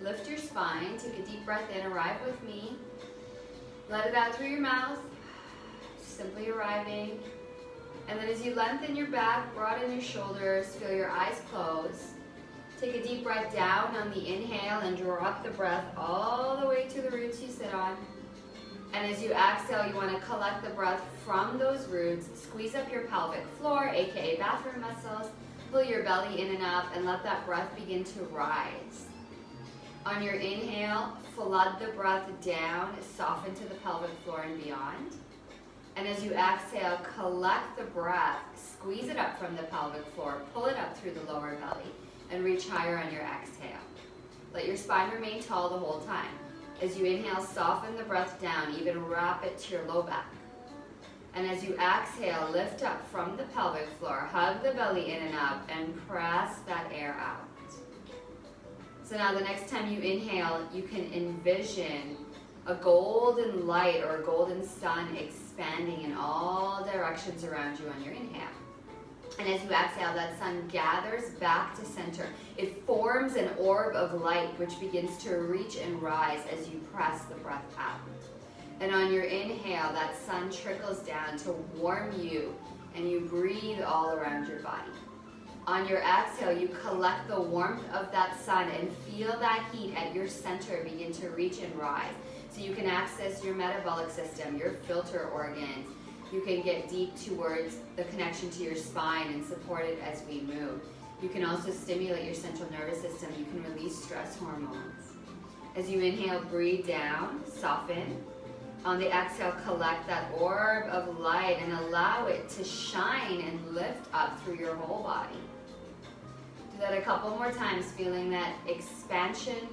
Lift your spine, take a deep breath in, arrive with me. Let it out through your mouth, simply arriving. And then as you lengthen your back, broaden your shoulders, feel your eyes close. Take a deep breath down on the inhale and drop the breath all the way to the roots you sit on. And as you exhale, you want to collect the breath from those roots, squeeze up your pelvic floor, aka bathroom muscles, pull your belly in and up, and let that breath begin to rise. On your inhale, flood the breath down, soften to the pelvic floor and beyond. And as you exhale, collect the breath, squeeze it up from the pelvic floor, pull it up through the lower belly, and reach higher on your exhale. Let your spine remain tall the whole time. As you inhale, soften the breath down, even wrap it to your low back. And as you exhale, lift up from the pelvic floor, hug the belly in and up, and press that air out. So now the next time you inhale, you can envision a golden light or a golden sun expanding in all directions around you on your inhale. And as you exhale, that sun gathers back to center. It forms an orb of light which begins to reach and rise as you press the breath out. And on your inhale, that sun trickles down to warm you, and you breathe all around your body. On your exhale, you collect the warmth of that sun and feel that heat at your center begin to reach and rise. So you can access your metabolic system, your filter organs. You can get deep towards the connection to your spine and support it as we move. You can also stimulate your central nervous system. You can release stress hormones. As you inhale, breathe down, soften. On the exhale, collect that orb of light and allow it to shine and lift up through your whole body. Do that a couple more times, feeling that expansion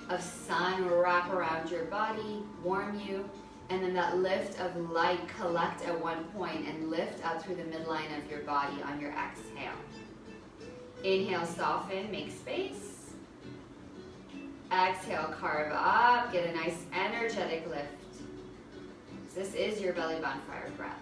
of sun wrap around your body, warm you, and then that lift of light collect at one point and lift up through the midline of your body on your exhale. Inhale, soften, make space. Exhale, carve up, get a nice energetic lift. This is your belly bonfire breath.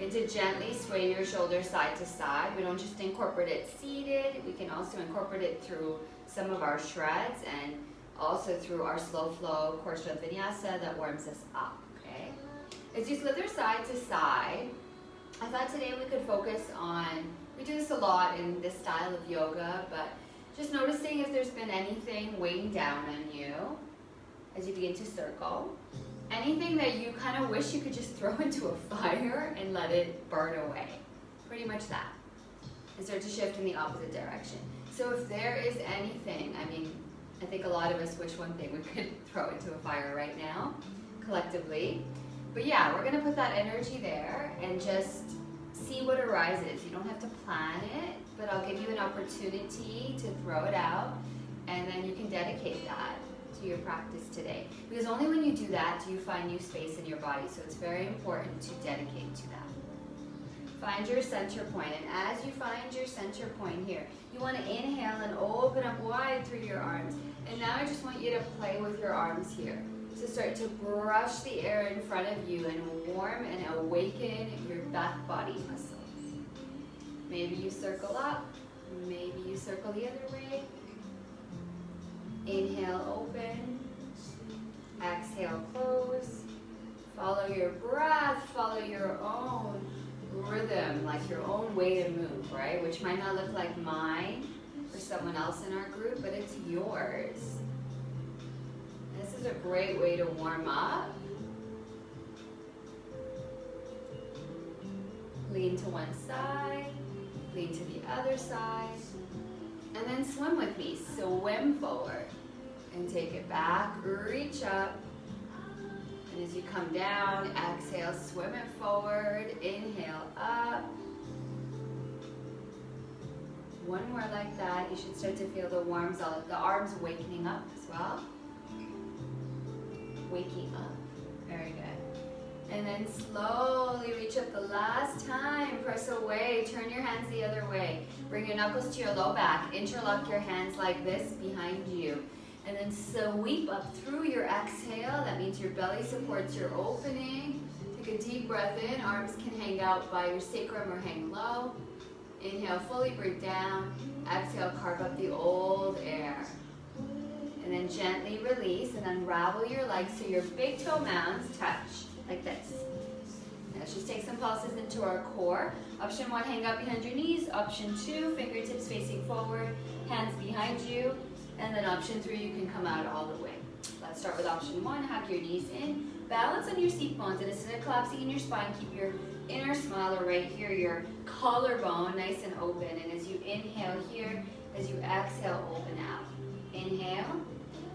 And to gently sway your shoulders side to side. We don't just incorporate it seated, we can also incorporate it through some of our shreds and also through our slow flow core strength vinyasa that warms us up, okay? As you slither side to side, I thought today we could focus on, we do this a lot in this style of yoga, but just noticing if there's been anything weighing down on you as you begin to circle. Anything that you kind of wish you could just throw into a fire and let it burn away. Pretty much that. And start to shift in the opposite direction. So if there is anything, I think a lot of us wish one thing we could throw into a fire right now, collectively. But yeah, we're gonna put that energy there and just see what arises. You don't have to plan it, but I'll give you an opportunity to throw it out, and then you can dedicate that to your practice today. Because only when you do that do you find new space in your body, so it's very important to dedicate to that. Find your center point, and as you find your center point here, you want to inhale and open up wide through your arms. And now I just want you to play with your arms here. So start to brush the air in front of you and warm and awaken your back body muscles. Maybe you circle up, maybe you circle the other way. Inhale, open. Exhale, close. Follow your breath, follow your own rhythm, like your own way to move, right? Which might not look like mine or someone else in our group, but it's yours. This is a great way to warm up. Lean to one side, lean to the other side, and then swim with me. Swim forward and take it back, reach up. And as you come down, exhale, swim it forward, inhale up. One more like that. You should start to feel the arms waking up as well. Waking up, very good. And then slowly reach up the last time, press away, turn your hands the other way. Bring your knuckles to your low back, interlock your hands like this behind you. And then sweep up through your exhale. That means your belly supports your opening. Take a deep breath in. Arms can hang out by your sacrum or hang low. Inhale, fully breathe down. Exhale, carve up the old air. And then gently release and unravel your legs so your big toe mounds touch, like this. Now let's just take some pulses into our core. Option 1, hang out behind your knees. Option 2, fingertips facing forward, hands behind you. And then option 3, you can come out all the way. Let's start with option 1, hug your knees in. Balance on your seat bones, and instead of collapsing in your spine, keep your inner smiler right here, your collarbone nice and open. And as you inhale here, as you exhale, open out. Inhale,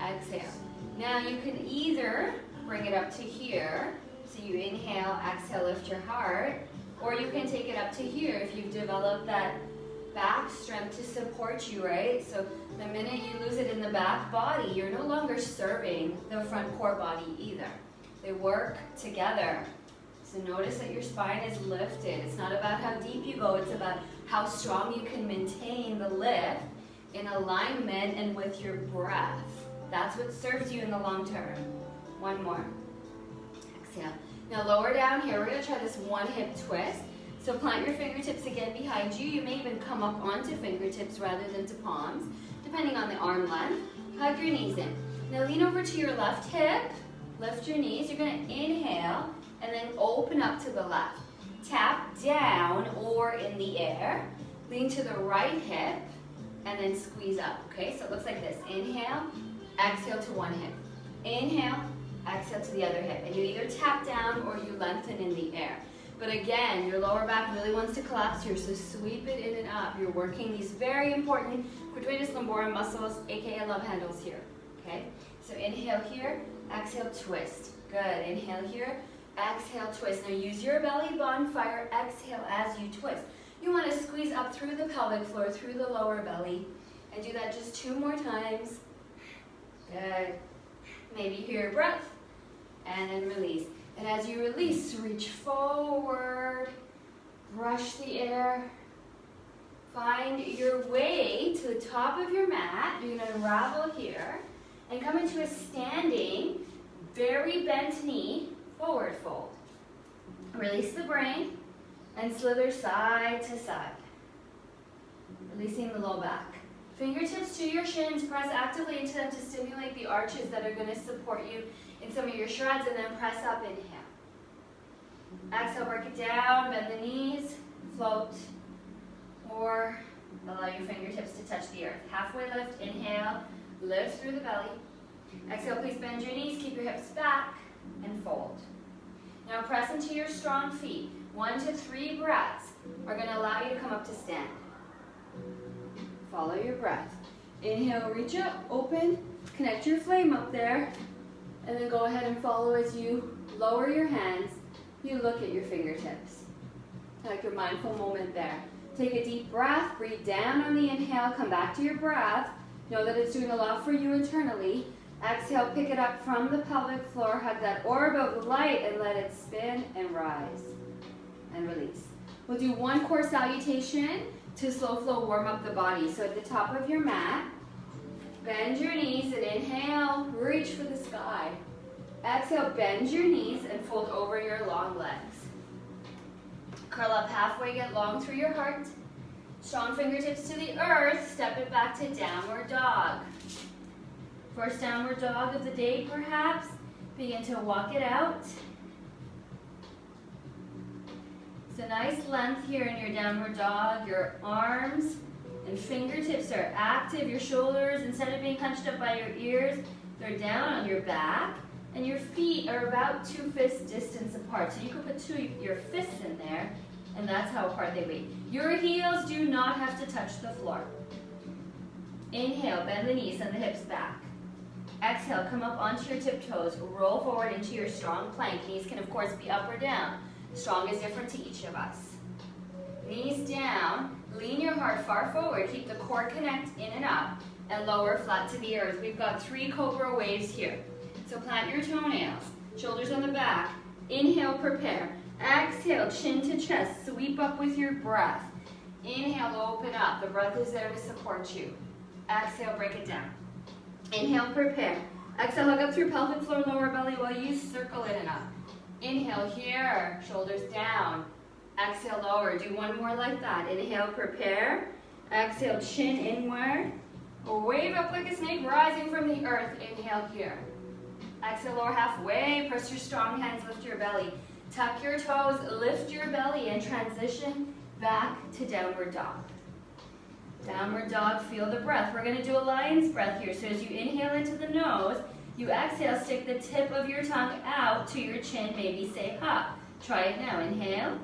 exhale. Now you can either bring it up to here, so you inhale, exhale, lift your heart, or you can take it up to here if you've developed that back strength to support you, right? So the minute you lose it in the back body, you're no longer serving the front core body either. They work together. So notice that your spine is lifted. It's not about how deep you go, it's about how strong you can maintain the lift in alignment and with your breath. That's what serves you in the long term. One more. Exhale. Now lower down here. We're going to try this one hip twist. So plant your fingertips again behind you. You may even come up onto fingertips rather than to palms, depending on the arm length. Hug your knees in. Now lean over to your left hip. Lift your knees. You're going to inhale and then open up to the left. Tap down or in the air. Lean to the right hip. And then squeeze up, okay? So it looks like this. Inhale, exhale to one hip. Inhale, exhale to the other hip. And you either tap down or you lengthen in the air. But again, your lower back really wants to collapse here, so sweep it in and up. You're working these very important quadratus lumborum muscles, aka love handles here, okay? So inhale here, exhale, twist. Good, inhale here, exhale, twist. Now use your belly bonfire, exhale as you twist. You want to squeeze up through the pelvic floor, through the lower belly, and do that just 2 more times. Good. Maybe hear your breath, and then release. And as you release, reach forward, brush the air, find your way to the top of your mat. You're going to unravel here, and come into a standing, very bent knee, forward fold. Release the brain. And slither side to side, releasing the low back. Fingertips to your shins, press actively into them to stimulate the arches that are going to support you in some of your shreds, and then press up, inhale. Exhale, break it down, bend the knees, float, or allow your fingertips to touch the earth. Halfway lift, inhale, lift through the belly. Exhale, please bend your knees, keep your hips back, and fold. Now press into your strong feet. 1 to 3 breaths are going to allow you to come up to stand. Follow your breath. Inhale, reach up, open, connect your flame up there, and then go ahead and follow as you lower your hands. You look at your fingertips. Like your mindful moment there. Take a deep breath, breathe down on the inhale, come back to your breath. Know that it's doing a lot for you internally. Exhale, pick it up from the pelvic floor, hug that orb of light and let it spin and rise. And release. We'll do one core salutation to slow flow warm up the body. So at the top of your mat, bend your knees and inhale, reach for the sky. Exhale, bend your knees and fold over your long legs. Curl up halfway, get long through your heart. Strong fingertips to the earth, step it back to downward dog. First downward dog of the day perhaps. Begin to walk it out. So nice length here in your downward dog. Your arms and fingertips are active. Your shoulders, instead of being hunched up by your ears, they're down on your back. And your feet are about 2 fist distance apart. So you can put your fists in there, and that's how apart they weigh. Your heels do not have to touch the floor. Inhale, bend the knees and the hips back. Exhale, come up onto your tiptoes. Roll forward into your strong plank. Knees can, of course, be up or down. Strong is different to each of us. Knees down, lean your heart far forward, keep the core connect in and up, and lower flat to the earth. We've got 3 cobra waves here. So plant your toenails, shoulders on the back. Inhale, prepare. Exhale, chin to chest, sweep up with your breath. Inhale, open up. The breath is there to support you. Exhale, break it down. Inhale, prepare. Exhale, hug up through pelvic floor, lower belly while you circle in and up. Inhale here, shoulders down. Exhale, lower. Do one more like that. Inhale, prepare. Exhale, chin inward. Wave up like a snake, rising from the earth. Inhale here. Exhale, lower halfway. Press your strong hands, lift your belly. Tuck your toes, lift your belly, and transition back to downward dog. Downward dog, feel the breath. We're going to do a lion's breath here. So as you inhale into the nose, you exhale, stick the tip of your tongue out to your chin, maybe say ha. Try it now. Inhale.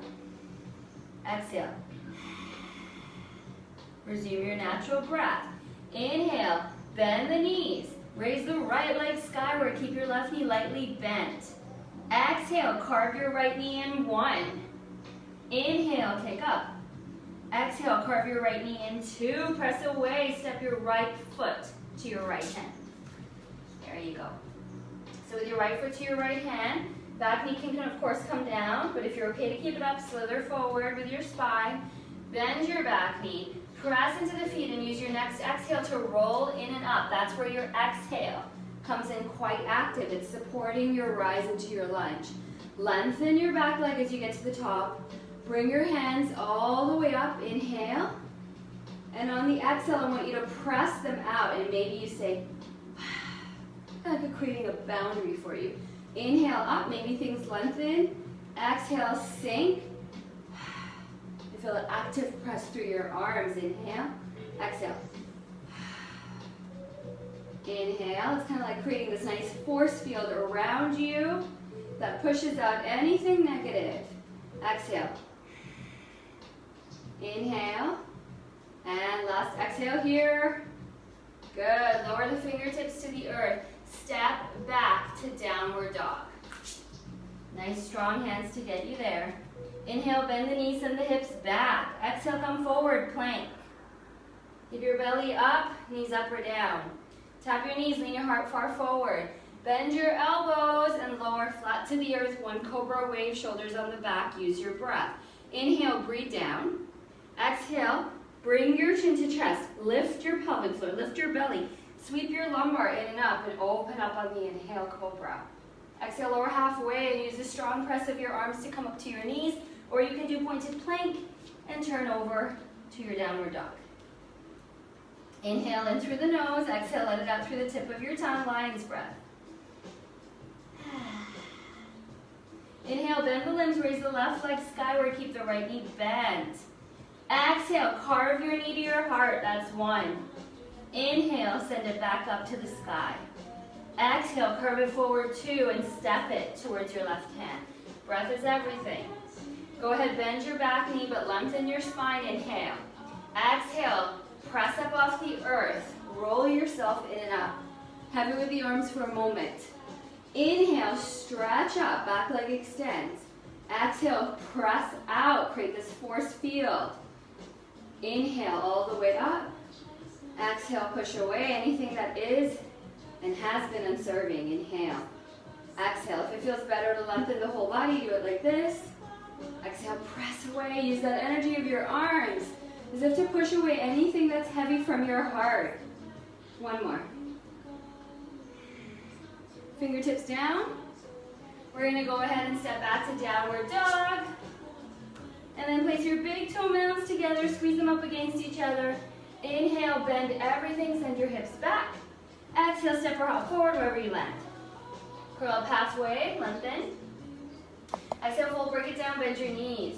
Exhale. Resume your natural breath. Inhale, bend the knees. Raise the right leg skyward. Keep your left knee lightly bent. Exhale, carve your right knee in 1. Inhale, take up. Exhale, carve your right knee in 2. Press away, step your right foot to your right hand. There you go. So with your right foot to your right hand, back knee can of course come down, but if you're okay to keep it up, slither forward with your spine. Bend your back knee. Press into the feet and use your next exhale to roll in and up. That's where your exhale comes in quite active. It's supporting your rise into your lunge. Lengthen your back leg as you get to the top. Bring your hands all the way up. Inhale. And on the exhale, I want you to press them out. And maybe you say, like creating a boundary for you. Inhale up, maybe things lengthen. Exhale, sink. Feel an active press through your arms. Inhale, exhale. Inhale, it's kind of like creating this nice force field around you that pushes out anything negative. Exhale. Inhale, and last exhale here. Good, lower the fingertips to the earth. Step back to downward dog. Nice strong hands to get you there. Inhale, bend the knees and the hips back. Exhale, come forward, plank. Keep your belly up, knees up or down. Tap your knees, lean your heart far forward. Bend your elbows and lower flat to the earth. 1 cobra wave, shoulders on the back. Use your breath. Inhale, breathe down. Exhale, bring your chin to chest. Lift your pelvic floor, lift your belly. Sweep your lumbar in and up and open up on the inhale, cobra. Exhale, lower halfway and use the strong press of your arms to come up to your knees, or you can do pointed plank and turn over to your downward dog. Inhale in through the nose, exhale, let it out through the tip of your tongue, lion's breath. Inhale, bend the limbs, raise the left leg skyward, keep the right knee bent. Exhale, carve your knee to your heart, that's 1. Inhale, send it back up to the sky. Exhale, curve it forward 2 and step it towards your left hand. Breath is everything. Go ahead, bend your back knee, but lengthen your spine. Inhale. Exhale, press up off the earth. Roll yourself in and up. Heavy with the arms for a moment. Inhale, stretch up, back leg extends. Exhale, press out, create this force field. Inhale, all the way up. Exhale, push away anything that is and has been unserving. Inhale. Exhale. If it feels better to lengthen the whole body, do it like this. Exhale, press away. Use that energy of your arms as if to push away anything that's heavy from your heart. 1 more. Fingertips down. We're going to go ahead and step back to downward dog. And then place your big toenails together. Squeeze them up against each other. Inhale, bend everything. Send your hips back. Exhale, step or hop forward wherever you land. Curl up halfway, lengthen. Exhale, fold, break it down, bend your knees.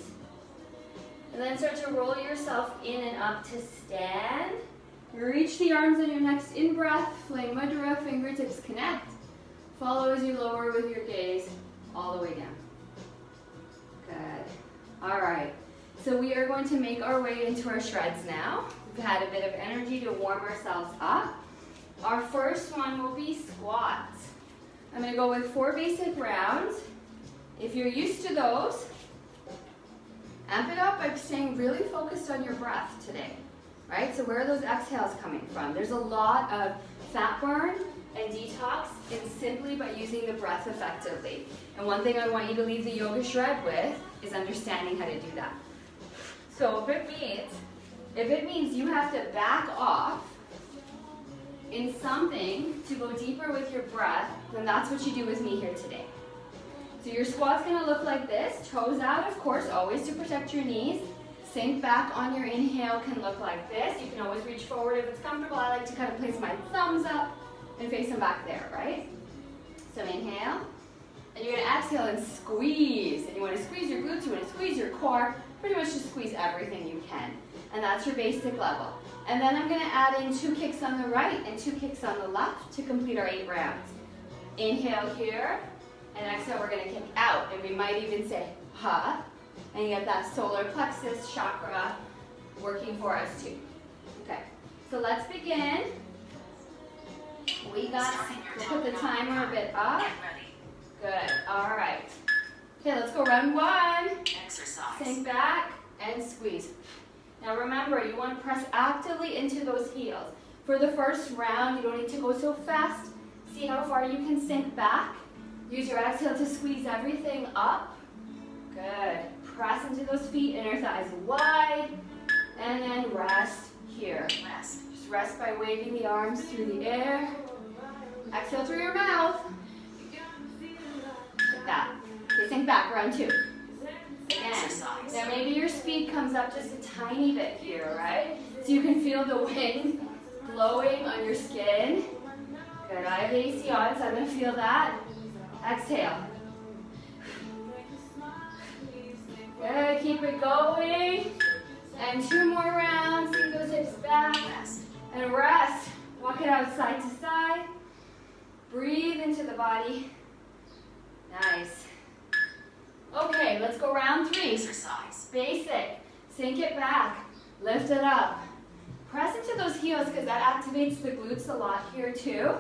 And then start to roll yourself in and up to stand. Reach the arms on your next in-breath, flame mudra, fingertips connect. Follow as you lower with your gaze all the way down. Good. All right. So we are going to make our way into our shreds now. We've had a bit of energy to warm ourselves up. Our first one will be squats. I'm going to go with 4 basic rounds. If you're used to those, amp it up by staying really focused on your breath today, right? So where are those exhales coming from? There's a lot of fat burn and detox in simply by using the breath effectively. And one thing I want you to leave the yoga shred with is understanding how to do that. So if it means you have to back off in something to go deeper with your breath, then that's what you do with me here today. So your squat's gonna look like this, toes out, of course, always to protect your knees. Sink back on your inhale can look like this. You can always reach forward if it's comfortable. I like to kind of place my thumbs up and face them back there, right? So inhale, and you're gonna exhale and squeeze. And you wanna squeeze your glutes, you wanna squeeze your core, pretty much just squeeze everything you can. And that's your basic level. And then I'm gonna add in 2 kicks on the right and 2 kicks on the left to complete our 8 rounds. Inhale here, and exhale, we're gonna kick out. And we might even say, ha, and you get that solar plexus chakra working for us too. Okay, so let's begin. We'll put the timer a bit up. Good, all right. Okay, let's go round 1. Exercise. Sink back and squeeze. Now remember, you want to press actively into those heels. For the first round, you don't need to go so fast. See how far you can sink back. Use your exhale to squeeze everything up. Good. Press into those feet, inner thighs wide, and then rest here. Rest. Just rest by waving the arms through the air. Exhale through your mouth. Like that. Okay, sink back, round 2. Again. Now maybe your speed comes up just a tiny bit here, right? So you can feel the wind blowing on your skin. Good, I have the AC on, so I'm gonna feel that. Exhale. Good, keep it going. And 2 more rounds, sink those hips back. And rest. Walk it out side to side. Breathe into the body. Nice. Okay, let's go round 3. Exercise. Basic. Sink it back. Lift it up. Press into those heels because that activates the glutes a lot here too.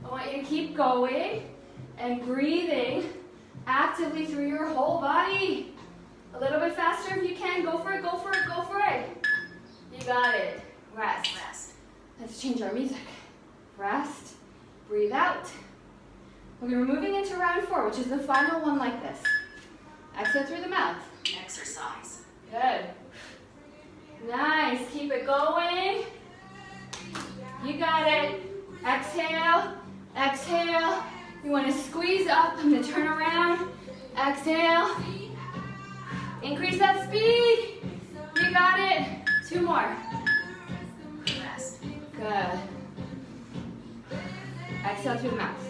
I want you to keep going and breathing actively through your whole body. A little bit faster if you can. Go for it, go for it, go for it. You got it. Rest. Rest. Let's change our music. Rest. Breathe out. Okay, we're moving into round 4, which is the final one like this. Exhale through the mouth. Exercise. Good. Nice. Keep it going. You got it. Exhale. Exhale. You want to squeeze up. I'm going to turn around. Exhale. Increase that speed. You got it. 2 more. Rest. Good. Exhale through the mouth.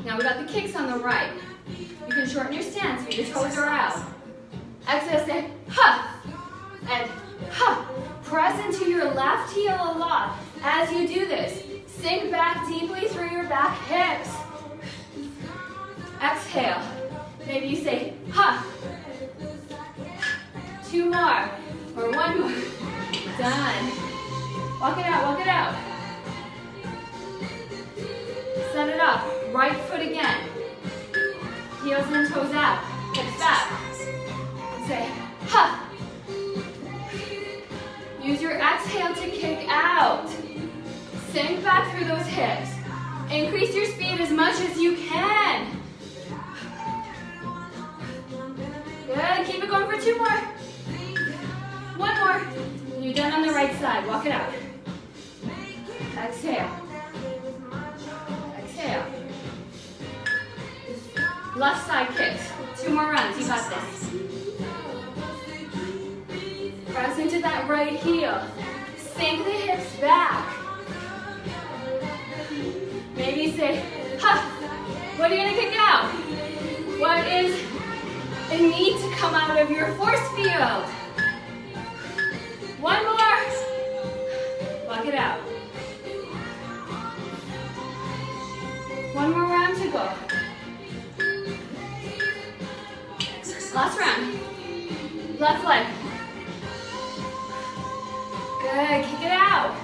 Now we got the kicks on the right. You can shorten your stance so your toes are out. Exhale, say ha, and ha. Press into your left heel a lot. As you do this, sink back deeply through your back hips. Exhale. Maybe you say ha. 2 more, or 1 more. Done. Walk it out, walk it out. Set it up. Right foot again. Heels and toes out. Hips back. Say, ha. Use your exhale to kick out. Sink back through those hips. Increase your speed as much as you can. Good. Keep it going for 2 more. 1 more. You're done on the right side. Walk it out. Exhale. Exhale. Left side kicks. 2 more rounds. You got this. Press into that right heel. Sink the hips back. Maybe say, ha. What are you going to kick out? What is a need to come out of your force field? 1 more. Walk it out. 1 more round to go. Last round. Left leg. Good. Kick it out.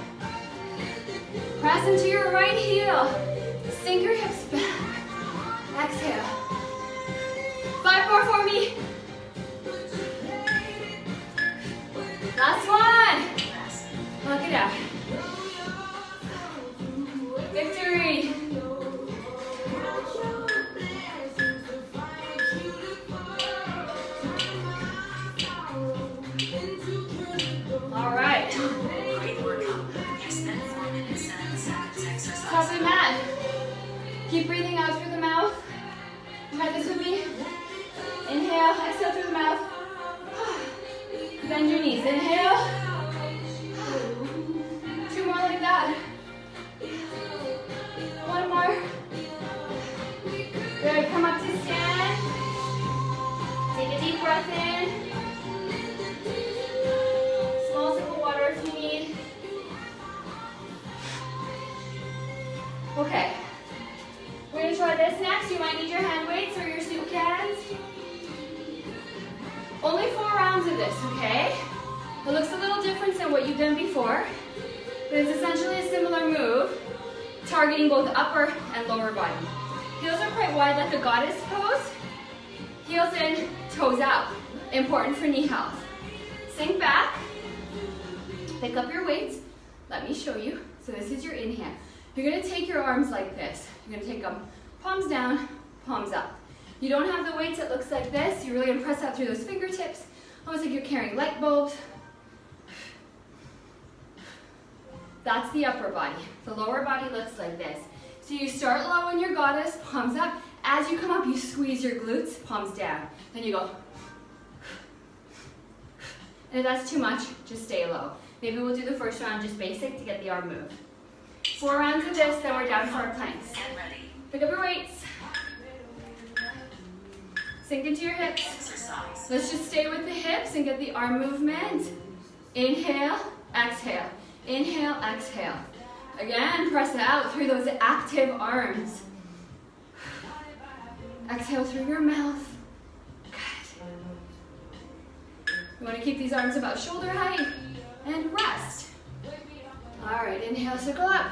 Press into your right heel. Sink your hips back. Exhale. 5 more for me. Last one. Lock it out. Victory. All right. Great workout. You spent 4 minutes and 7 seconds exercising. Top of the mat. Keep breathing out through the mouth. Try this with me. Inhale, exhale through the mouth. Bend your knees. Inhale. 2 more like that. 1 more. Good. Come up to stand. Take a deep breath in. Small sip of water if you need. Okay. We're going to try this next. You might need your hand weights or your soup cans. Only 4 rounds of this, okay? It looks a little different than what you've done before, but it's essentially a similar move, targeting both upper and lower body. Heels are quite wide like a goddess pose. Heels in, toes out. Important for knee health. Sink back. Pick up your weights. Let me show you. So this is your inhale. You're going to take your arms like this. You're going to take them palms down, palms up. You don't have the weights, it looks like this. You're really going to press out through those fingertips, almost like you're carrying light bulbs. That's the upper body. The lower body looks like this. So you start low in your goddess, palms up. As you come up, you squeeze your glutes, palms down. Then you go. And if that's too much, just stay low. Maybe we'll do the first round just basic to get the arm moved. 4 rounds of this, then we're down for our planks. Get ready. Pick up your weights. Sink into your hips. Exercise. Let's just stay with the hips and get the arm movement. Inhale, exhale. Inhale, exhale. Again, press out through those active arms. Exhale through your mouth. Good. You want to keep these arms about shoulder height and rest. All right, inhale, circle up.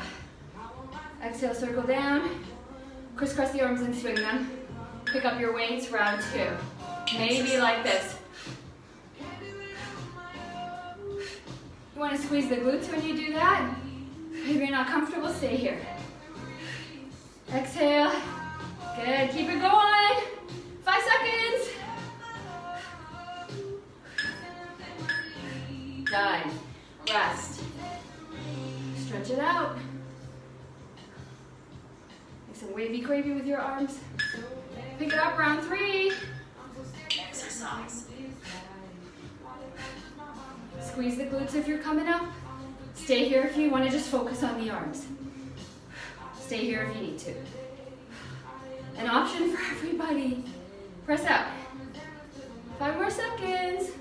Exhale, circle down. Crisscross the arms and swing them. Pick up your weights, round 2. Maybe like this. You want to squeeze the glutes when you do that. If you're not comfortable, stay here. Exhale. Good, keep it going. 5 seconds. Done. Rest. Stretch it out. Make some wavy gravy with your arms. Pick it up, round 3. Exercise. Squeeze the glutes if you're coming up. Stay here if you want to just focus on the arms. Stay here if you need to. An option for everybody. Press out. 5 more seconds.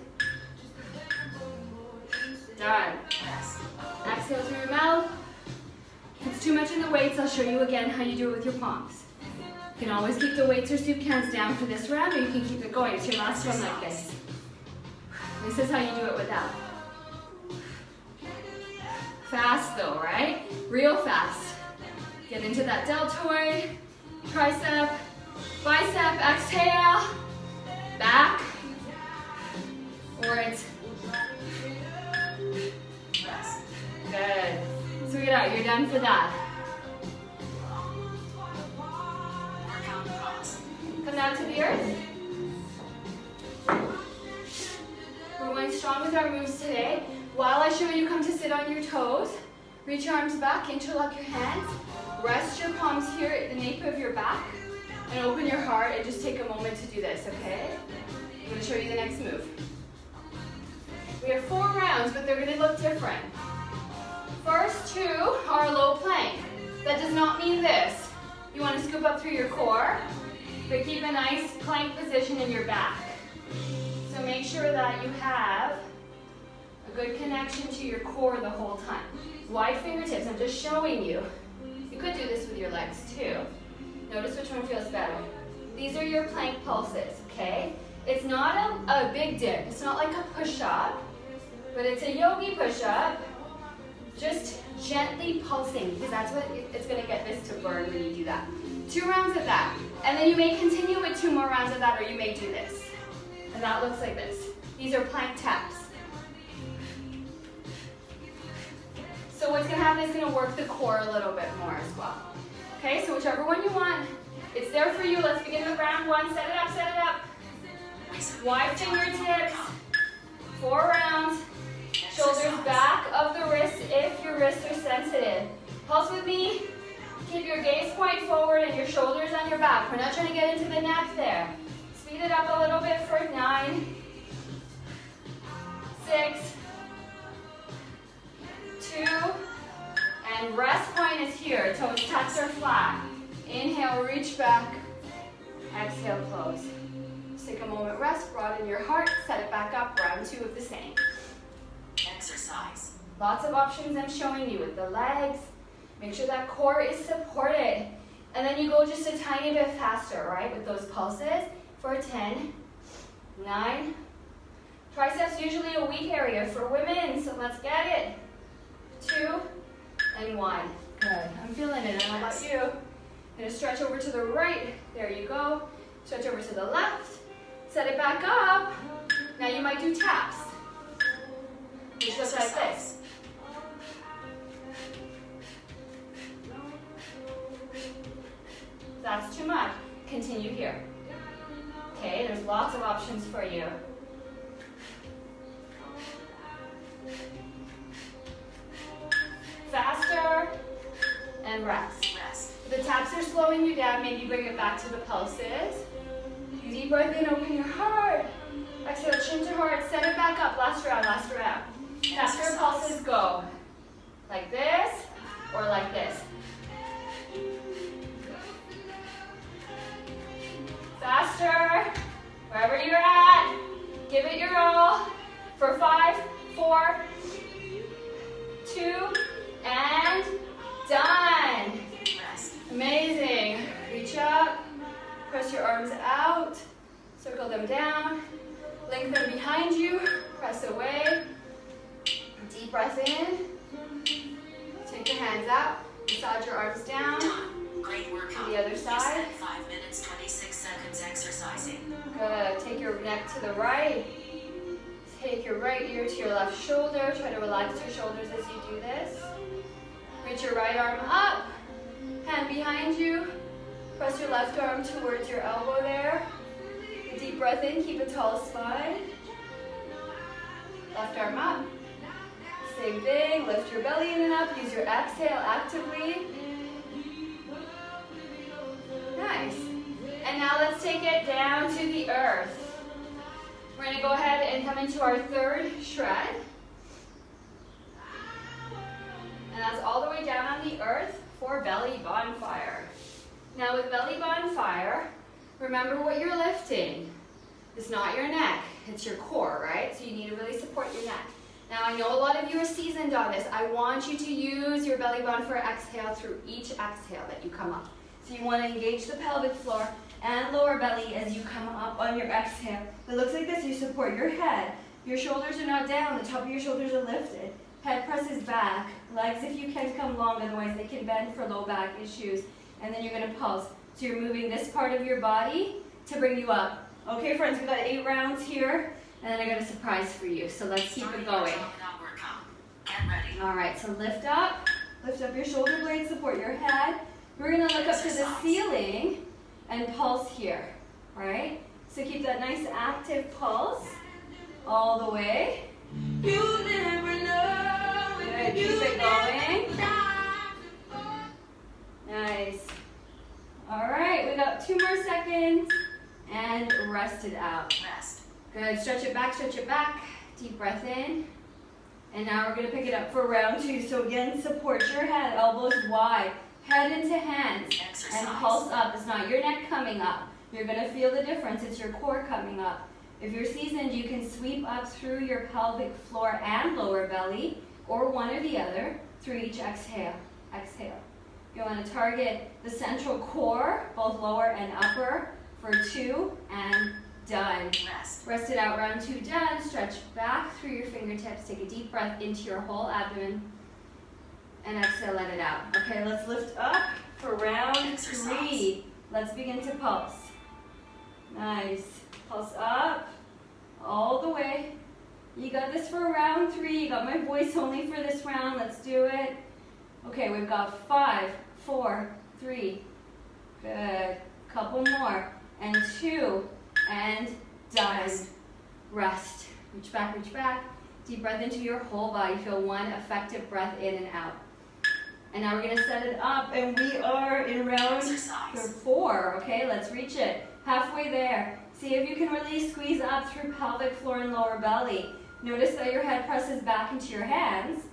Done. Exhale through your mouth. If it's too much in the weights, I'll show you again how you do it with your palms. You can always keep the weights or soup cans down for this round, or you can keep it going. It's your last one like this. This is how you do it without. Fast though, right? Real fast. Get into that deltoid, tricep, bicep, exhale, back, or it's good. Sweet out, you're done for that. Come down to the earth. We're going strong with our moves today. While I show you, come to sit on your toes. Reach your arms back, interlock your hands. Rest your palms here at the nape of your back. And open your heart and just take a moment to do this, okay? I'm going to show you the next move. We have 4 rounds, but they're going to look different. First 2 are low plank. That does not mean this. You want to scoop up through your core, but keep a nice plank position in your back. So make sure that you have a good connection to your core the whole time. Wide fingertips, I'm just showing you. You could do this with your legs too. Notice which one feels better. These are your plank pulses, okay? It's not a big dip. It's not like a push-up, but it's a yogi push-up. Just gently pulsing, because that's what it's going to get this to burn when you do that. 2 rounds of that. And then you may continue with 2 more rounds of that, or you may do this. And that looks like this. These are plank taps. So what's going to happen is going to work the core a little bit more as well. Okay, so whichever one you want, it's there for you. Let's begin with round 1. Set it up, set it up. Wide fingertips. 4 rounds. Shoulders back of the wrists if your wrists are sensitive. Pulse with me. Keep your gaze point forward and your shoulders on your back. We're not trying to get into the neck there. Speed it up a little bit for 9, 6, here. Toes touch or flat. Inhale, reach back. Exhale, close. Just take a moment, rest, broaden your heart, set it back up, round 2 of the same. Exercise. Lots of options I'm showing you with the legs. Make sure that core is supported. And then you go just a tiny bit faster, right, with those pulses for 10, 9. Triceps usually a weak area for women, so let's get it. 2 and 1. Good. I'm feeling it. I don't know about you. I'm going to stretch over to the right. There you go. Stretch over to the left. Set it back up. Now you might do taps. Which looks like this. That's too much. Continue here. Okay, there's lots of options for you. Faster and rest. If the taps are slowing you down, maybe bring it back to the pulses. Deep breath in, open your heart. Exhale, chin to heart, set it back up. Last round, last round. Faster pulses go. Like this or like this. Faster, wherever you're at, give it your all. For 5, 4, 2, and done. Amazing. Reach up, press your arms out, circle them down, lengthen them behind you, press away. Deep breath in. Take your hands out, massage your arms down. Great workout. To the other side. 5 minutes, 26 seconds exercising. Good. Take your neck to the right. Take your right ear to your left shoulder. Try to relax your shoulders as you do this. Reach your right arm up. Hand behind you. Press your left arm towards your elbow there. A deep breath in. Keep a tall spine. Left arm up. Same thing. Lift your belly in and up. Use your exhale actively. Nice. And now let's take it down to the earth. We're going to go ahead and come into our third shred. And that's all the way down on the earth for belly bonfire. Now with belly bonfire, remember what you're lifting. It's not your neck, it's your core, right? So you need to really support your neck. Now I know a lot of you are seasoned on this. I want you to use your belly bonfire exhale through each exhale that you come up. So you want to engage the pelvic floor and lower belly as you come up on your exhale. It looks like this. You support your head. Your shoulders are not down. The top of your shoulders are lifted. Head presses back. Legs, if you can, come long. Otherwise, they can bend for low back issues. And then you're going to pulse. So you're moving this part of your body to bring you up. Okay, friends, we've got 8 rounds here. And then I got a surprise for you. So let's keep it going. Get ready. All right, so lift up your shoulder blades, support your head. We're going to look up to the ceiling and pulse here, all right? So keep that nice active pulse all the way. You never know. Good, keep it going. Nice. All right, we got 2 more seconds and rest it out. Rest. Good, stretch it back. Deep breath in. And now we're going to pick it up for round 2. So again, support your head, elbows wide. Head into hands and pulse up. It's not your neck coming up. You're going to feel the difference. It's your core coming up. If you're seasoned, you can sweep up through your pelvic floor and lower belly, or one or the other, through each exhale. Exhale. You want to target the central core, both lower and upper, for 2 and done. Rest it out. Round 2 done. Stretch back through your fingertips. Take a deep breath into your whole abdomen. And exhale, let it out. Okay, let's lift up for round 3. Let's begin to pulse. Nice. Pulse up all the way. You got this for round 3. You got my voice only for this round. Let's do it. Okay, we've got 5, 4, 3. Good. Couple more. And 2. And done. Rest. Reach back. Deep breath into your whole body. Feel 1 effective breath in and out. And now we're going to set it up, and we are in round 4. Okay, let's reach it. Halfway there. See if you can really squeeze up through pelvic floor and lower belly. Notice that your head presses back into your hands.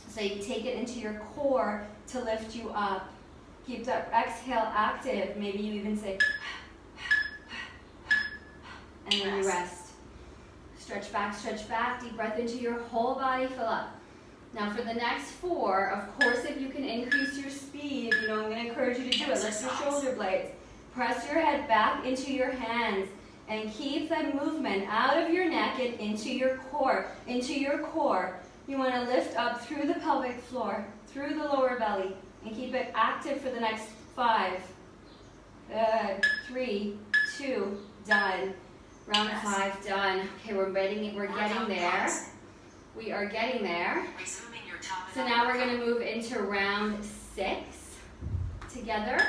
So you take it into your core to lift you up. Keep that exhale active. Maybe you even say, and then you rest. Stretch back, deep breath into your whole body, fill up. Now for the next 4, of course, if you can increase your speed, I'm going to encourage you to do it. Lift your shoulder blades. Press your head back into your hands and keep that movement out of your neck and into your core. You want to lift up through the pelvic floor, through the lower belly, and keep it active for the next 5. Good. 3, 2, done. Round 5 done. Okay, we're getting there. We are getting there. So now we're going to move into round 6 together.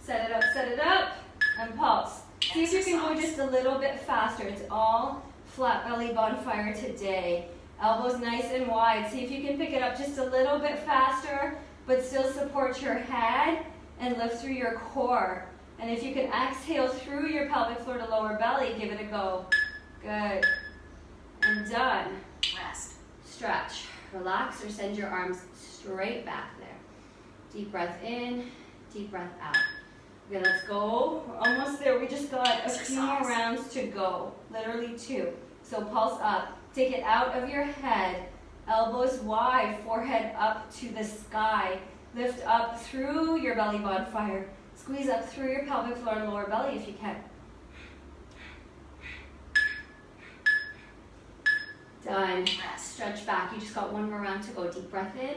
Set it up, and pulse. See if you can go just a little bit faster. It's all flat belly bonfire today. Elbows nice and wide. See if you can pick it up just a little bit faster, but still support your head and lift through your core. And if you can exhale through your pelvic floor to lower belly, give it a go. Good. And done. Rest. Stretch. Relax or send your arms straight back there. Deep breath in, deep breath out. Okay, let's go. We're almost there. We just got a few more rounds to go. Literally 2. So pulse up. Take it out of your head. Elbows wide, forehead up to the sky. Lift up through your belly bonfire. Squeeze up through your pelvic floor and lower belly if you can. Done. Stretch back. You just got 1 more round to go. Deep breath in.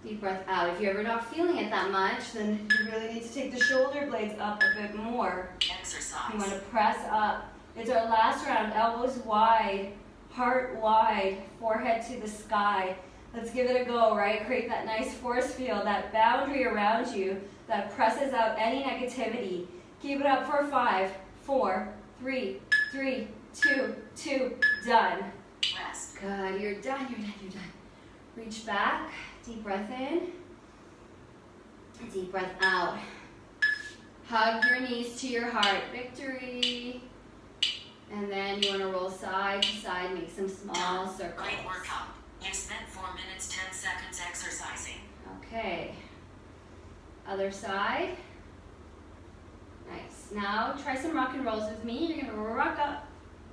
Deep breath out. If you're ever not feeling it that much, then you really need to take the shoulder blades up a bit more. Exercise. You want to press up. It's our last round. Elbows wide, heart wide, forehead to the sky. Let's give it a go, right? Create that nice force field, that boundary around you that presses out any negativity. Keep it up for 5, 4, 3, 2, done. Rest. Good, you're done. Reach back, deep breath in, deep breath out. Hug your knees to your heart, victory. And then you want to roll side to side, make some small circles. Great workout. You spent 4 minutes, 10 seconds exercising. Okay. Other side. Nice. Now try some rock and rolls with me. You're going to rock up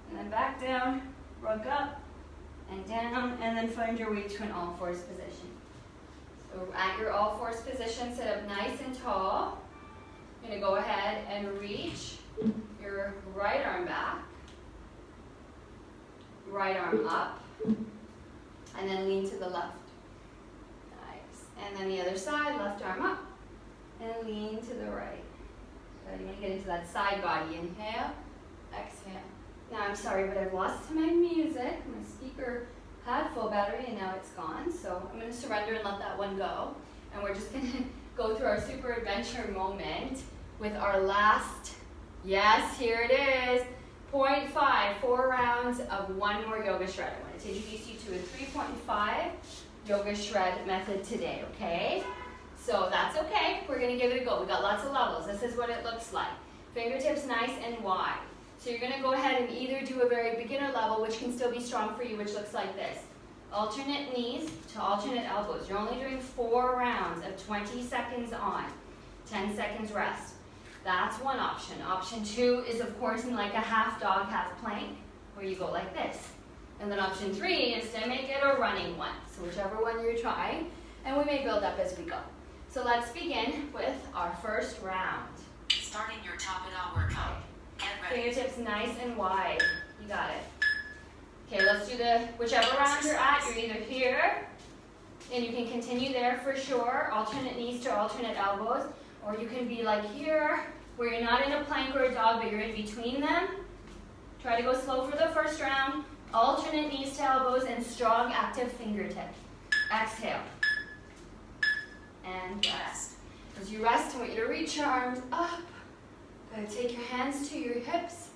and then back down, rock up and down, and then find your way to an all fours position. So at your all fours position, sit up nice and tall. You're going to go ahead and reach your right arm back, right arm up, and then lean to the left. Nice. And then the other side, left arm up, and lean to the right. Good. You want to get into that side body. Inhale, exhale. Now I'm sorry, but I've lost my music. My speaker had full battery and now it's gone. So I'm going to surrender and let that one go. And we're just going to go through our super adventure moment with our last, yes, here it is, 0.5, 4 rounds of 1 more yoga shred. I want to introduce you to a 3.5 yoga shred method today, okay? So that's okay. We're going to give it a go. We got lots of levels. This is what it looks like. Fingertips nice and wide. So you're going to go ahead and either do a very beginner level, which can still be strong for you, which looks like this. Alternate knees to alternate elbows. You're only doing 4 rounds of 20 seconds on, 10 seconds rest. That's one option. Option 2 is, of course, in like a half dog, half plank, where you go like this. And then option 3 is to make it a running one. So whichever one you're trying, and we may build up as we go. So let's begin with our first round. Starting your top it out workout. Get ready. Fingertips nice and wide. You got it. Okay, let's do the, whichever round you're at, you're either here, and you can continue there for sure, alternate knees to alternate elbows, or you can be like here, where you're not in a plank or a dog, but you're in between them. Try to go slow for the first round, alternate knees to elbows, and strong active fingertip. Exhale. And rest. As you rest, I want you to reach your arms up. Good. Take your hands to your hips.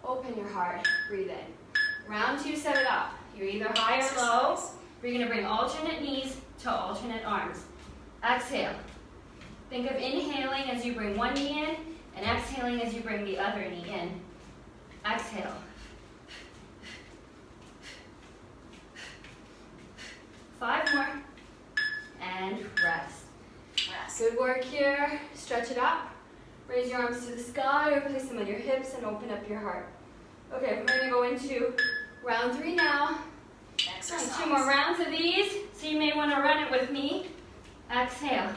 Open your heart. Breathe in. Round 2, set it up. You're either high or low. We're going to bring alternate knees to alternate arms. Exhale. Think of inhaling as you bring one knee in and exhaling as you bring the other knee in. Exhale. Five more. work here. Stretch it up. Raise your arms to the sky or place them on your hips and open up your heart. Okay, we're gonna go into round 3 now. Exercise. 2 more rounds of these, so you may wanna run it with me. Exhale.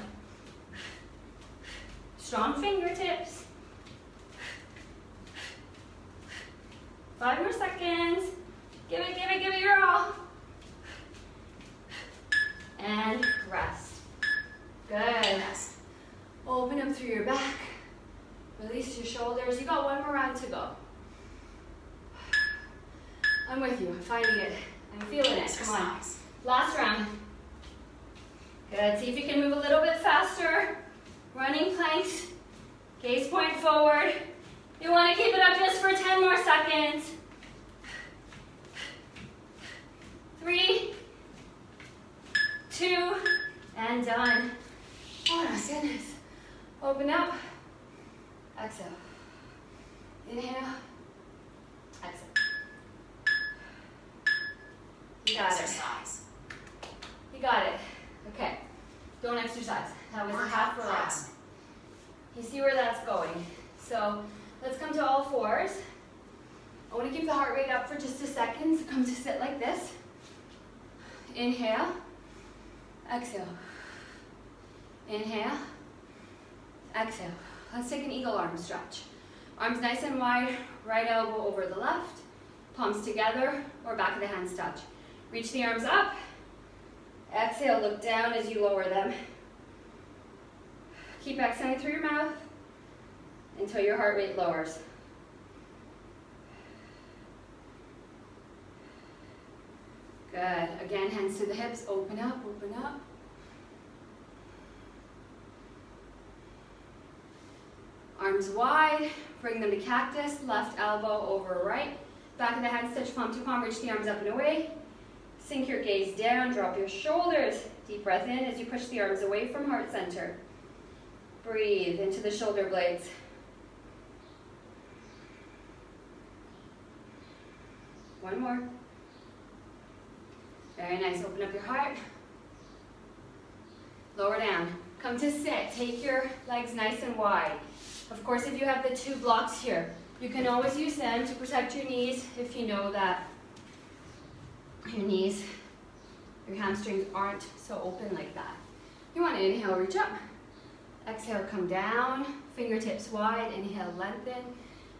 Strong fingertips. 5 more seconds. Give it, give it, give it your all. And rest. Good. Yes. Open up through your back. Release your shoulders. You got 1 more round to go. I'm with you. I'm finding it. I'm feeling it. Come on. Exercise. Last round. Good. See if you can move a little bit faster. Running planks. Gaze point forward. You want to keep it up just for 10 more seconds. 3, 2, and done. Oh my goodness. Open up. Exhale. Inhale. Exhale. You got it. Exercise. You got it. Okay. Don't exercise. That was a half a round. You see where that's going. So let's come to all fours. I want to keep the heart rate up for just a second. So come to sit like this. Inhale. Exhale. Inhale. Exhale. Let's take an eagle arm stretch. Arms nice and wide, right elbow over the left, palms together or back of the hands touch. Reach the arms up. Exhale, look down as you lower them. Keep exhaling through your mouth until your heart rate lowers. Good. Again, hands to the hips. Open up, open up. Arms wide. Bring them to cactus. Left elbow over right. Back of the hands touch palm to palm. Reach the arms up and away. Sink your gaze down. Drop your shoulders. Deep breath in as you push the arms away from heart center. Breathe into the shoulder blades. One more. Very nice. Open up your heart. Lower down. Come to sit. Take your legs nice and wide. Of course, if you have the 2 blocks here, you can always use them to protect your knees if you know that your knees, your hamstrings aren't so open like that. You want to inhale, reach up. Exhale, come down. Fingertips wide. Inhale, lengthen.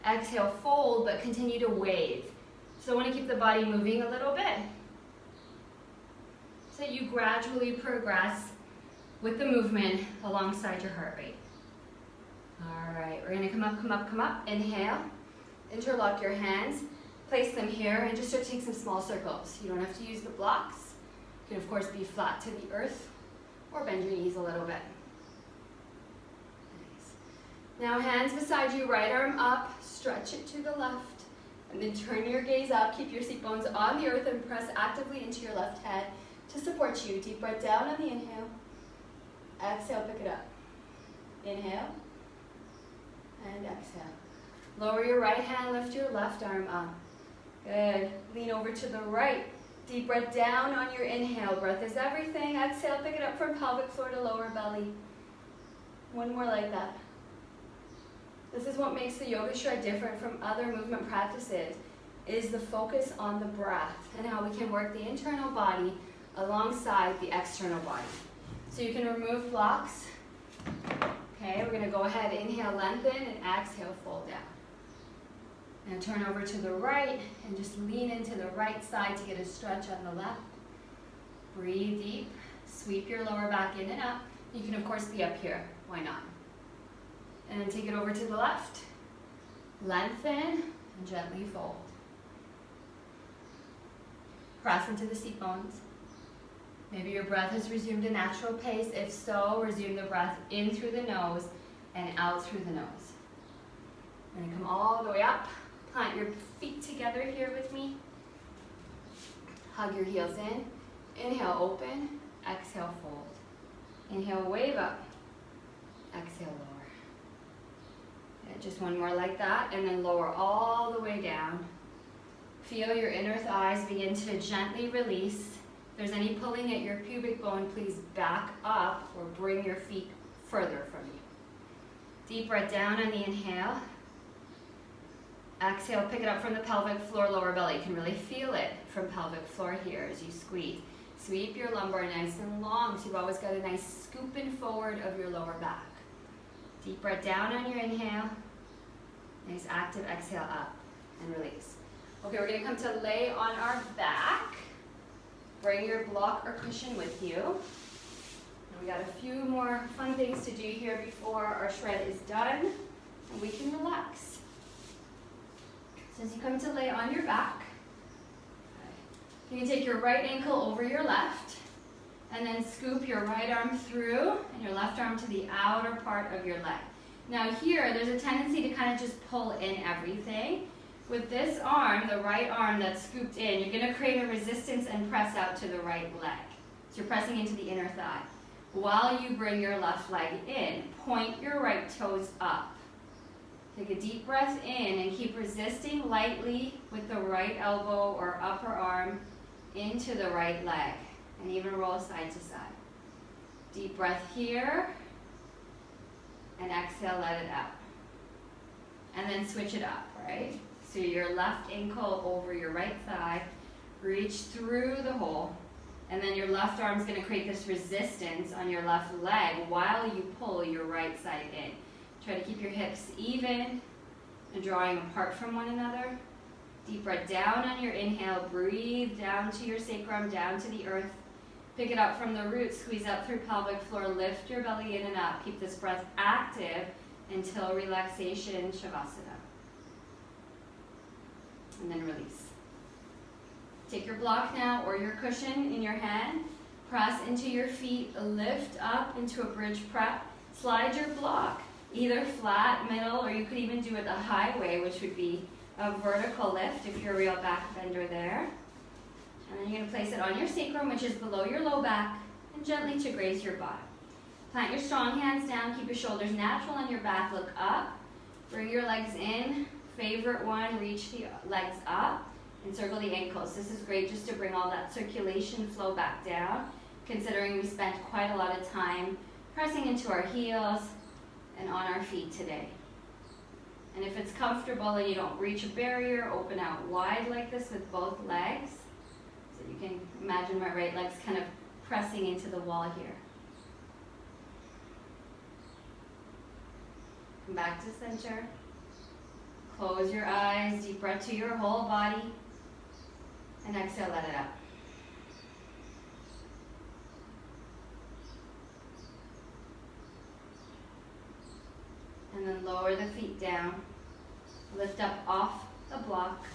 Exhale, fold, but continue to wave. So I want to keep the body moving a little bit, so that you gradually progress with the movement alongside your heart rate. All right, we're gonna come up, come up, come up. Inhale, interlock your hands, place them here, and just start to take some small circles. You don't have to use the blocks. You can, of course, be flat to the earth or bend your knees a little bit. Nice. Now, hands beside you, right arm up, stretch it to the left, and then turn your gaze up. Keep your seat bones on the earth and press actively into your left head to support you. Deep breath down on the inhale. Exhale, pick it up. Inhale. And exhale. Lower your right hand, lift your left arm up. Good. Lean over to the right. Deep breath down on your inhale. Breath is everything. Exhale, pick it up from pelvic floor to lower belly. One more like that. This is what makes the yoga shred different from other movement practices, is the focus on the breath and how we can work the internal body alongside the external body. So you can remove blocks. Okay, we're gonna go ahead, inhale, lengthen, and exhale, fold down. Now turn over to the right and just lean into the right side to get a stretch on the left. Breathe deep, sweep your lower back in and up. You can, of course, be up here, why not? And then take it over to the left. Lengthen and gently fold. Press into the seat bones. Maybe your breath has resumed a natural pace. If so, resume the breath in through the nose and out through the nose. We're gonna come all the way up. Plant your feet together here with me. Hug your heels in. Inhale, open. Exhale, fold. Inhale, wave up. Exhale, lower. And just one more like that, and then lower all the way down. Feel your inner thighs begin to gently release. If there's any pulling at your pubic bone, please back up or bring your feet further from you. Deep breath down on the inhale. Exhale, pick it up from the pelvic floor, lower belly. You can really feel it from pelvic floor here as you squeeze. Sweep your lumbar nice and long, so you've always got a nice scooping forward of your lower back. Deep breath down on your inhale. Nice active exhale up and release. Okay, we're gonna come to lay on our back. Bring your block or cushion with you. And we got a few more fun things to do here before our shred is done, and we can relax. So as you come to lay on your back, you can take your right ankle over your left, and then scoop your right arm through, and your left arm to the outer part of your leg. Now here, there's a tendency to kind of just pull in everything. With this arm, the right arm that's scooped in, you're going to create a resistance and press out to the right leg. So you're pressing into the inner thigh. While you bring your left leg in, point your right toes up. Take a deep breath in and keep resisting lightly with the right elbow or upper arm into the right leg, and even roll side to side. Deep breath here, and exhale, let it out. And then switch it up, right? So your left ankle over your right thigh, reach through the hole, and then your left arm is going to create this resistance on your left leg while you pull your right side in. Try to keep your hips even and drawing apart from one another. Deep breath down on your inhale, breathe down to your sacrum, down to the earth. Pick it up from the root, squeeze up through pelvic floor, lift your belly in and up. Keep this breath active until relaxation, Shavasana. And then release. Take your block now or your cushion in your hand, press into your feet, lift up into a bridge prep, slide your block either flat, middle, or you could even do it a highway, which would be a vertical lift if you're a real back bender there. And then you're going to place it on your sacrum, which is below your low back, and gently to graze your bottom. Plant your strong hands down, keep your shoulders natural on your back, look up, bring your legs in. Favorite one, reach the legs up and circle the ankles. This is great just to bring all that circulation flow back down, considering we spent quite a lot of time pressing into our heels and on our feet today. And if it's comfortable and you don't reach a barrier, open out wide like this with both legs. So you can imagine my right leg's kind of pressing into the wall here. Come back to center. Close your eyes, deep breath to your whole body, and exhale, let it out. And then lower the feet down, lift up off the block,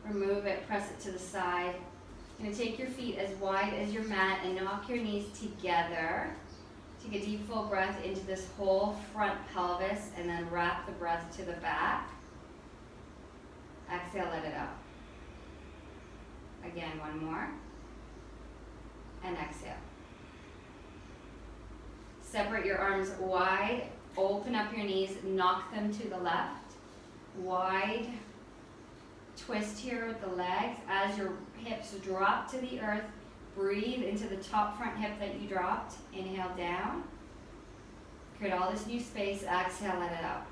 remove it, press it to the side. You're going to take your feet as wide as your mat and knock your knees together. Take a deep full breath into this whole front pelvis and then wrap the breath to the back. Exhale, let it out. Again, one more. And exhale. Separate your arms wide. Open up your knees, knock them to the left. Wide twist here with the legs. As your hips drop to the earth, breathe into the top front hip that you dropped. Inhale down. Create all this new space. Exhale, let it out.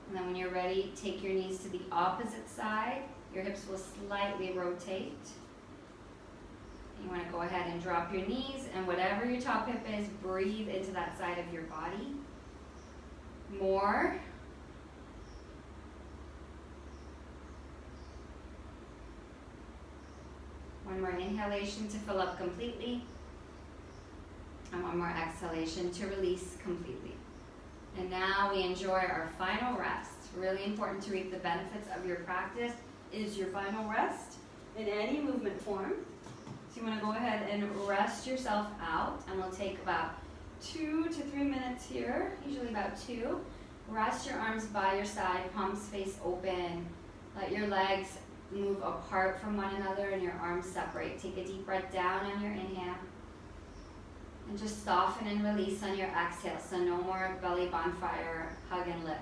And then when you're ready, take your knees to the opposite side. Your hips will slightly rotate. You want to go ahead and drop your knees, and whatever your top hip is, breathe into that side of your body. More. One more inhalation to fill up completely. And one more exhalation to release completely. And now we enjoy our final rest. Really important to reap the benefits of your practice is your final rest in any movement form. So you want to go ahead and rest yourself out, and we'll take about 2 to 3 minutes here, usually about 2. Rest your arms by your side, palms face open. Let your legs move apart from one another and your arms separate. Take a deep breath down on your inhale. And just soften and release on your exhale. So no more belly bonfire, hug and lift.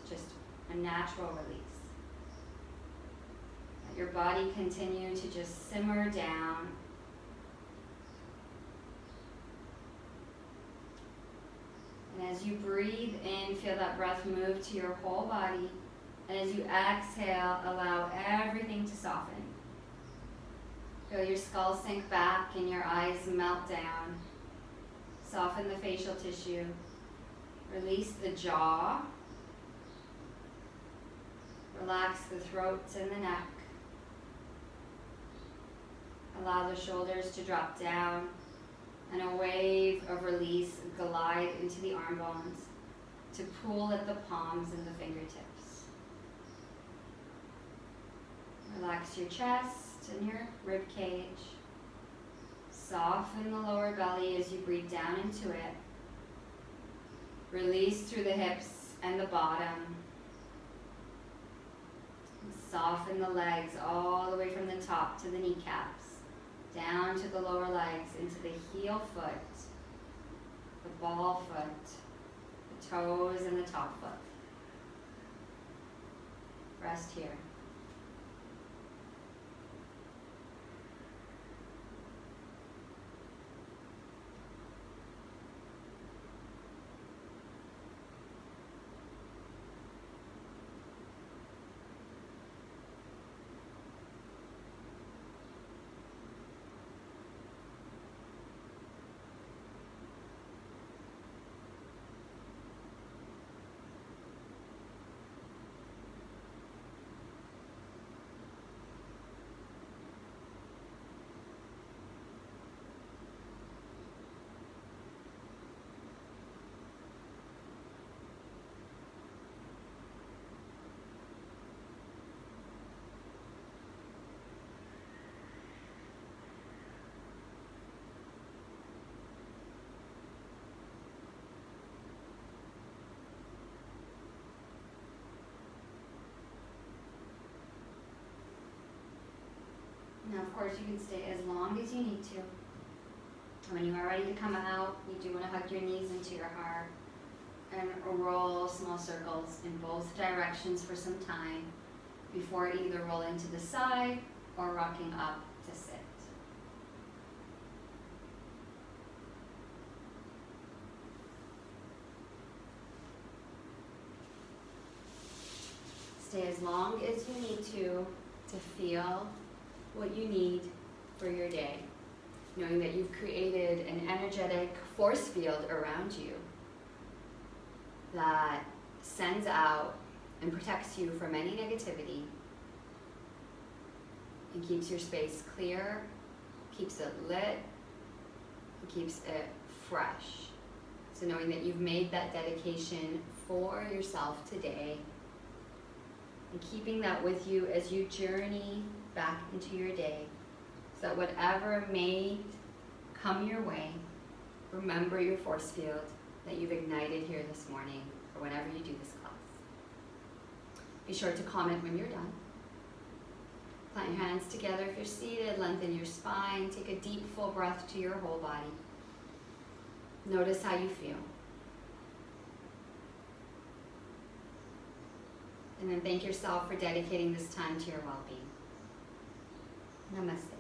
Just a natural release. Let your body continue to just simmer down. As you breathe in, feel that breath move to your whole body. And as you exhale, allow everything to soften. Feel your skull sink back and your eyes melt down. Soften the facial tissue. Release the jaw. Relax the throat and the neck. Allow the shoulders to drop down, and a wave of release glide into the arm bones to pool at the palms and the fingertips. Relax your chest and your rib cage. Soften the lower belly as you breathe down into it. Release through the hips and the bottom. And soften the legs all the way from the top to the kneecaps, down to the lower legs, into the heel foot, the ball foot, the toes, and the top foot. Rest here. Now, of course, you can stay as long as you need to. When you are ready to come out, you do want to hug your knees into your heart and roll small circles in both directions for some time before either rolling to the side or rocking up to sit. Stay as long as you need to feel what you need for your day, knowing that you've created an energetic force field around you that sends out and protects you from any negativity and keeps your space clear, keeps it lit, and keeps it fresh. So knowing that you've made that dedication for yourself today and keeping that with you as you journey back into your day, so that whatever may come your way, remember your force field that you've ignited here this morning or whenever you do this class. Be sure to comment when you're done. Plant your hands together if you're seated, lengthen your spine, take a deep full breath to your whole body. Notice how you feel. And then thank yourself for dedicating this time to your well-being. Namaste.